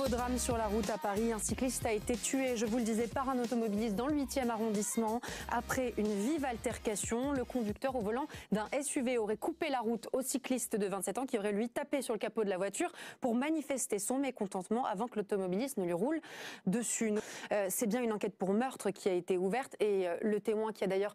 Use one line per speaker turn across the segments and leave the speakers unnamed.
Nouveau drame sur la route à Paris. Un cycliste a été tué, je vous le disais, par un automobiliste dans le 8e arrondissement. Après une vive altercation, le conducteur au volant d'un SUV aurait coupé la route au cycliste de 27 ans qui aurait lui tapé sur le capot de la voiture pour manifester son mécontentement avant que l'automobiliste ne lui roule dessus. C'est bien une enquête pour meurtre qui a été ouverte et le témoin qui a d'ailleurs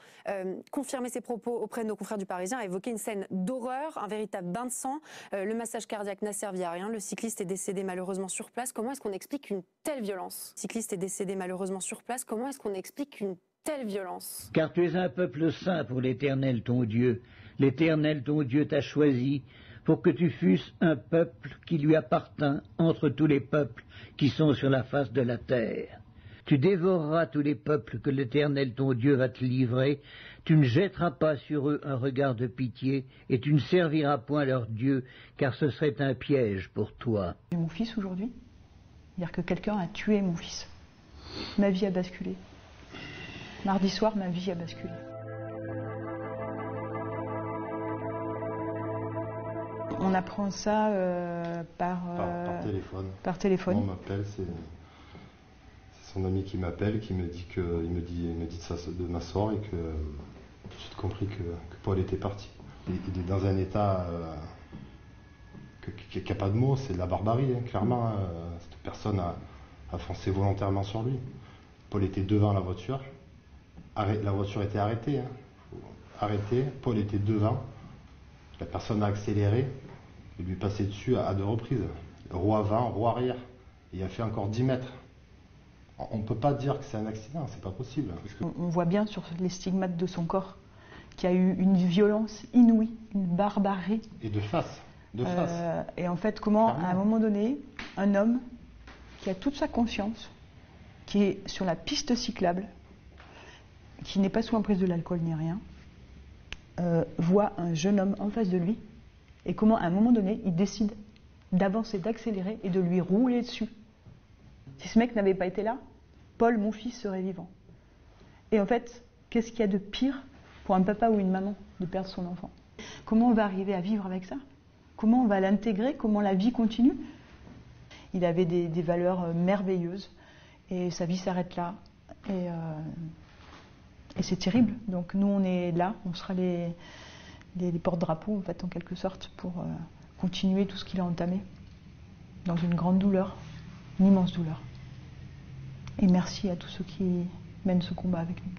confirmé ses propos auprès de nos confrères du Parisien a évoqué une scène d'horreur, un véritable bain de sang. Le massage cardiaque n'a servi à rien. Le cycliste est décédé malheureusement sur place. Comment est-ce qu'on explique une telle violence? Le cycliste est décédé malheureusement sur place. Comment est-ce qu'on explique une telle violence?
Car tu es un peuple saint pour l'Éternel ton Dieu. L'Éternel ton Dieu t'a choisi pour que tu fusses un peuple qui lui appartint entre tous les peuples qui sont sur la face de la terre. Tu dévoreras tous les peuples que l'Éternel ton Dieu va te livrer. Tu ne jetteras pas sur eux un regard de pitié et tu ne serviras point leur Dieu, car ce serait un piège pour toi.
Mon fils aujourd'hui, c'est-à-dire que quelqu'un a tué mon fils. Ma vie a basculé. Mardi soir, ma vie a basculé. On apprend ça par téléphone. Par téléphone.
On m'appelle, c'est son ami qui m'appelle, qui me dit que il me dit de ma soeur et que j'ai tout de suite compris que Paul était parti. Il est dans un état qui n'a pas de mots, c'est de la barbarie, hein, clairement. Cette personne a foncé volontairement sur lui. Paul était devant la voiture. La voiture était arrêtée. Arrêtée. Paul était devant. La personne a accéléré. Il lui est passé dessus à 2 reprises. Roue avant, roue arrière. Il a fait encore 10 mètres. On ne peut pas dire que c'est un accident, c'est pas possible.
On voit bien sur les stigmates de son corps qu'il y a eu une violence inouïe, une barbarie.
Et de face. De face.
Et en fait, comment, à un moment donné, un homme qui a toute sa conscience, qui est sur la piste cyclable, qui n'est pas sous emprise de l'alcool ni rien, voit un jeune homme en face de lui, et comment, à un moment donné, il décide d'avancer, d'accélérer et de lui rouler dessus. Si ce mec n'avait pas été là, Paul, mon fils, serait vivant. Et en fait, qu'est-ce qu'il y a de pire pour un papa ou une maman de perdre son enfant? Comment on va arriver à vivre avec ça? Comment on va l'intégrer? Comment la vie continue? Il avait des valeurs merveilleuses et sa vie s'arrête là. Et c'est terrible. Donc nous, on est là, on sera les porte-drapeaux, en fait, en quelque sorte, pour continuer tout ce qu'il a entamé dans une grande douleur. Une immense douleur. Et merci à tous ceux qui mènent ce combat avec nous.